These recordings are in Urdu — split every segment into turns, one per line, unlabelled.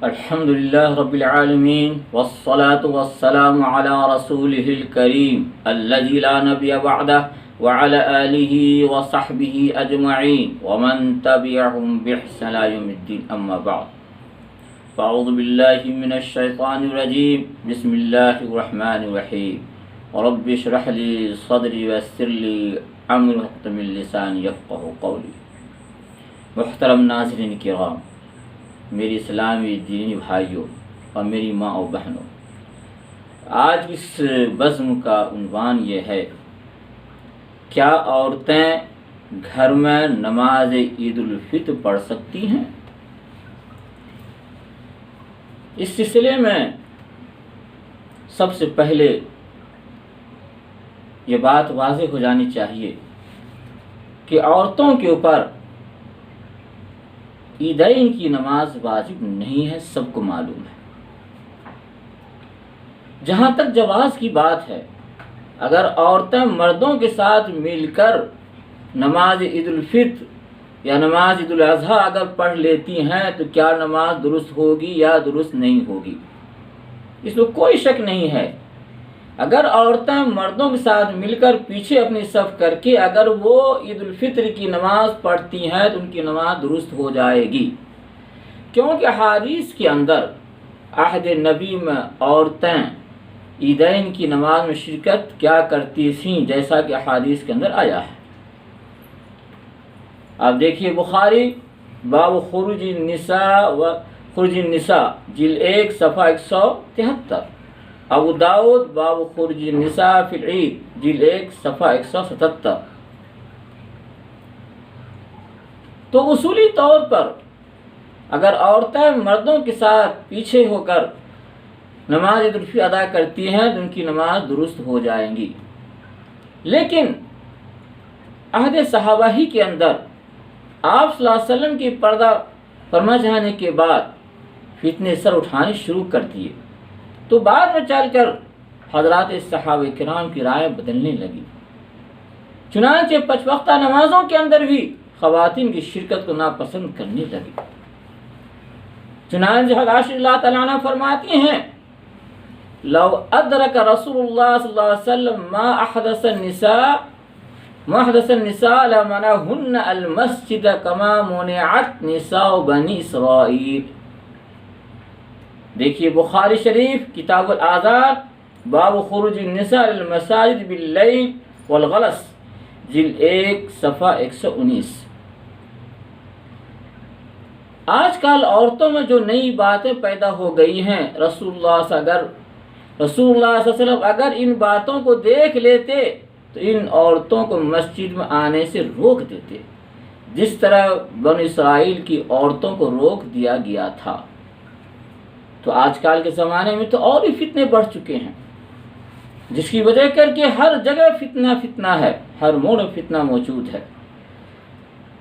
الحمد لله رب العالمين والصلاة والسلام على رسوله الكريم الذي لا نبي بعده وعلى آله وصحبه أجمعين ومن تبعهم بإحسان إلى يوم الدين أما بعد فأعوذ بالله من الشيطان الرجيم بسم الله الرحمن الرحيم رب اشرح لي صدري ويسر لي أمري واحلل من لساني يفقهوا قولي. محترم ناظرین کرام، میری اسلامی دینی بھائیوں اور میری ماں اور بہنوں، آج اس بزم کا عنوان یہ ہے: کیا عورتیں گھر میں نماز عید الفطر پڑھ سکتی ہیں؟ اس سلسلے میں سب سے پہلے یہ بات واضح ہو جانی چاہیے کہ عورتوں کے اوپر عیدین کی نماز واجب نہیں ہے، سب کو معلوم ہے۔ جہاں تک جواز کی بات ہے، اگر عورتیں مردوں کے ساتھ مل کر نماز عید الفطر یا نماز عید الاضحیٰ اگر پڑھ لیتی ہیں تو کیا نماز درست ہوگی یا درست نہیں ہوگی، اس میں کوئی شک نہیں ہے۔ اگر عورتیں مردوں کے ساتھ مل کر پیچھے اپنی صف کر کے اگر وہ عید الفطر کی نماز پڑھتی ہیں تو ان کی نماز درست ہو جائے گی، کیونکہ حدیث کے اندر عہد نبی میں عورتیں عیدین کی نماز میں شرکت کیا کرتی تھیں، جیسا کہ حدیث کے اندر آیا ہے۔ آپ دیکھیے بخاری باب خروج النساء جلد 1 صفحہ 173، ابو داؤد باب خروج النساء فی العید جلد 1 صفحہ 177۔ تو اصولی طور پر اگر عورتیں مردوں کے ساتھ پیچھے ہو کر نماز عید الفطر ادا کرتی ہیں تو ان کی نماز درست ہو جائیں گی، لیکن عہد صحابہ ہی کے اندر آپ صلی اللہ علیہ وسلم کی پردہ فرما جانے کے بعد فتنے سر اٹھانے شروع کر دیے، تو بعد میں چل کر حضرات صحابہ کرام کی رائے بدلنے لگی، چنانچہ 5 وقتہ نمازوں کے اندر بھی خواتین کی شرکت کو ناپسند کرنے لگی۔ چنانچہ حضرت عائشہ اللہ تعالیٰ عنہ فرماتی ہیں: لو ادرک رسول اللہ صلی اللہ علیہ وسلم ما احدث النساء لمنعهن المسجد كما منعت نساء بنی اسرائیل۔ دیکھیے بخاری شریف کتاب الاذان باب خروج النساء للمساجد باللیل والغلس جلد 1 صفحہ 119۔ آج کل عورتوں میں جو نئی باتیں پیدا ہو گئی ہیں، رسول اللہ صلی اللہ علیہ وسلم اگر ان باتوں کو دیکھ لیتے تو ان عورتوں کو مسجد میں آنے سے روک دیتے، جس طرح بنی اسرائیل کی عورتوں کو روک دیا گیا تھا۔ تو آج کل کے زمانے میں تو اور بھی فتنے بڑھ چکے ہیں، جس کی وجہ کر کے ہر جگہ فتنہ ہے، ہر موڑ فتنہ موجود ہے۔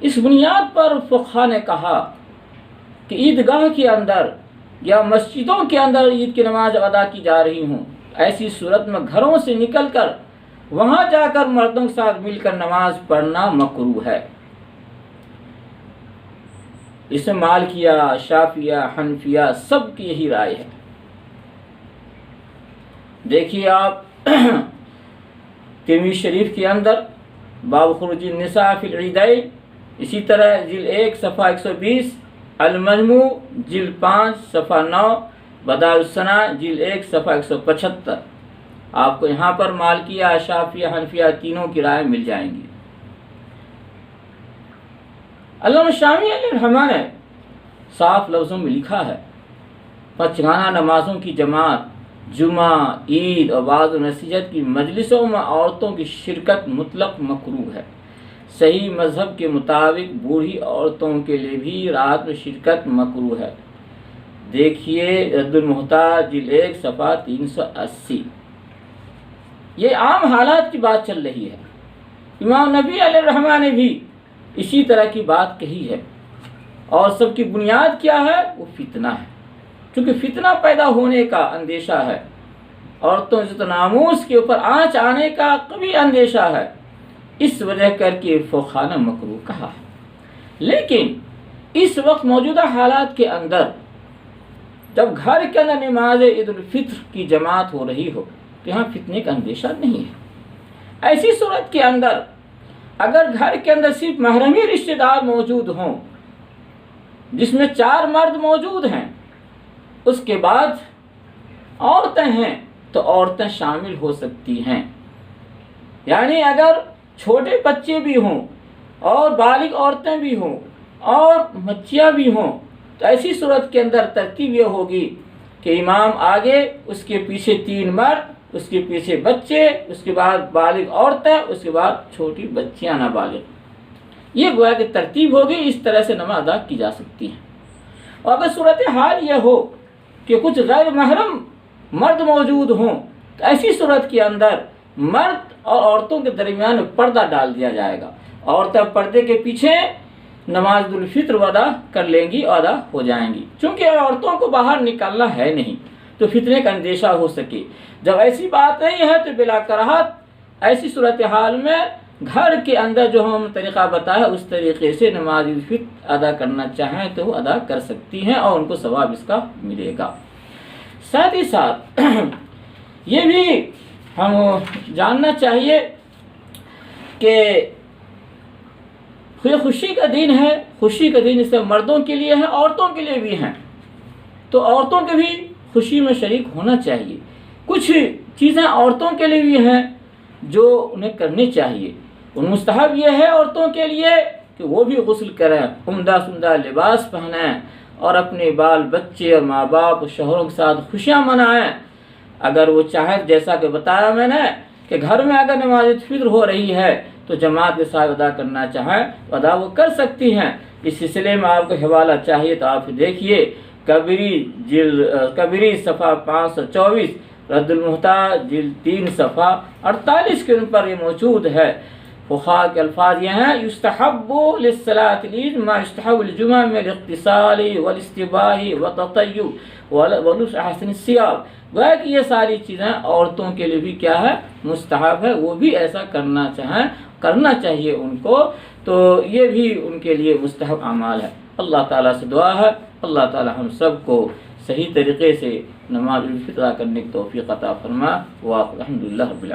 اس بنیاد پر فقہا نے کہا کہ عیدگاہ کے اندر یا مسجدوں کے اندر عید کی نماز ادا کی جا رہی ہوں، ایسی صورت میں گھروں سے نکل کر وہاں جا کر مردوں کے ساتھ مل کر نماز پڑھنا مکروہ ہے۔ اس میں مالکیہ، شافعیہ، حنفیہ سب کی یہی رائے ہے۔ دیکھیے آپ ترمذی شریف کے اندر باب خروج النساء فی العیدین، اسی طرح جلد 1 صفحہ 120، المجموع جلد 5 صفحہ 9، بدائع الصناع جلد 1 صفحہ 175۔ آپ کو یہاں پر مالکیہ، شافعیہ، حنفیہ تینوں کی رائے مل جائیں گی۔ علامہ شامی علیہ الرحمہ نے صاف لفظوں میں لکھا ہے: 5 نمازوں کی جماعت، جمعہ، عید اور بعض نصیحت کی مجلسوں میں عورتوں کی شرکت مطلق مکروہ ہے۔ صحیح مذہب کے مطابق بوڑھی عورتوں کے لیے بھی رات میں شرکت مکروہ ہے۔ دیکھیے رد المحتاج جلد 1 صفحہ 380۔ یہ عام حالات کی بات چل رہی ہے۔ امام نبی علیہ الرحمہ نے بھی اسی طرح کی بات کہی ہے، اور سب کی بنیاد کیا ہے؟ وہ فتنہ ہے، کیونکہ فتنہ پیدا ہونے کا اندیشہ ہے، عورتوں عزت و ناموس کے اوپر آنچ آنے کا کبھی اندیشہ ہے، اس وجہ کر کے فقہا نے مکروہ کہا ہے۔ لیکن اس وقت موجودہ حالات کے اندر جب گھر کے اندر نماز عید الفطر کی جماعت ہو رہی ہو تو یہاں فتنے کا اندیشہ نہیں ہے۔ ایسی صورت کے اندر اگر گھر کے اندر صرف محرمی رشتہ دار موجود ہوں، جس میں 4 مرد موجود ہیں، اس کے بعد عورتیں ہیں تو عورتیں شامل ہو سکتی ہیں۔ یعنی اگر چھوٹے بچے بھی ہوں اور بالغ عورتیں بھی ہوں اور بچیاں بھی ہوں تو ایسی صورت کے اندر ترتیب یہ ہوگی کہ امام آگے، اس کے پیچھے 3 مرد، اس کے پیچھے بچے، اس کے بعد بالغ عورتیں، اس کے بعد چھوٹی بچیاں نابالغ۔ یہ گویا کہ ترتیب ہوگی، اس طرح سے نماز ادا کی جا سکتی ہے۔ اور اگر صورتحال یہ ہو کہ کچھ غیر محرم مرد موجود ہوں تو ایسی صورت کے اندر مرد اور عورتوں کے درمیان پردہ ڈال دیا جائے گا۔ عورتیں پردے کے پیچھے نماز عید الفطر ادا کر لیں گی اور ادا ہو جائیں گی، چونکہ عورتوں کو باہر نکلنا ہے نہیں تو فتنے کا اندیشہ ہو سکے۔ جب ایسی بات نہیں ہے تو بلا کراہت ایسی صورتحال میں گھر کے اندر جو ہم طریقہ بتایا اس طریقے سے نماز عید الفطر ادا کرنا چاہیں تو وہ ادا کر سکتی ہیں اور ان کو ثواب اس کا ملے گا۔ ساتھ ہی ساتھ یہ بھی ہم جاننا چاہیے کہ یہ خوشی کا دن ہے، خوشی کا دن اس سے مردوں کے لیے ہے، عورتوں کے لیے بھی ہیں، تو عورتوں کے بھی خوشی میں شریک ہونا چاہیے۔ کچھ چیزیں عورتوں کے لیے بھی ہیں جو انہیں کرنی چاہیے۔ ان مستحب یہ ہے عورتوں کے لیے کہ وہ بھی غسل کریں، عمدہ سندہ لباس پہنیں اور اپنے بال بچے اور ماں باپ اور شوہروں کے ساتھ خوشیاں منائیں۔ اگر وہ چاہیں، جیسا کہ بتایا میں نے کہ گھر میں اگر نماز فطر ہو رہی ہے تو جماعت کے ساتھ ادا کرنا چاہیں تو ادا وہ کر سکتی ہیں۔ اس سلسلے میں آپ کو حوالہ چاہیے تو آپ دیکھیے کبری صفحہ 524، رد المحتاج جلد 3 صفحہ 48 کے ان پر یہ موجود ہے۔ فقہاء کے الفاظ یہ ہیں: یستحب للصلاۃ العید ما یستحب الجمعہ من الاغتسال والاستباح والتطیب ولبس احسن الثياب۔ گویا کہ یہ ساری چیزیں عورتوں کے لیے بھی کیا ہے؟ مستحب ہے، وہ بھی ایسا کرنا چاہیے ان کو، تو یہ بھی ان کے لیے مستحب اعمال ہے۔ اللہ تعالیٰ سے دعا ہے اللہ تعالیٰ ہم سب کو صحیح طریقے سے نماز عید الفطر ادا کرنے کی توفیق عطا فرما۔ الحمدللہ رب العالمین۔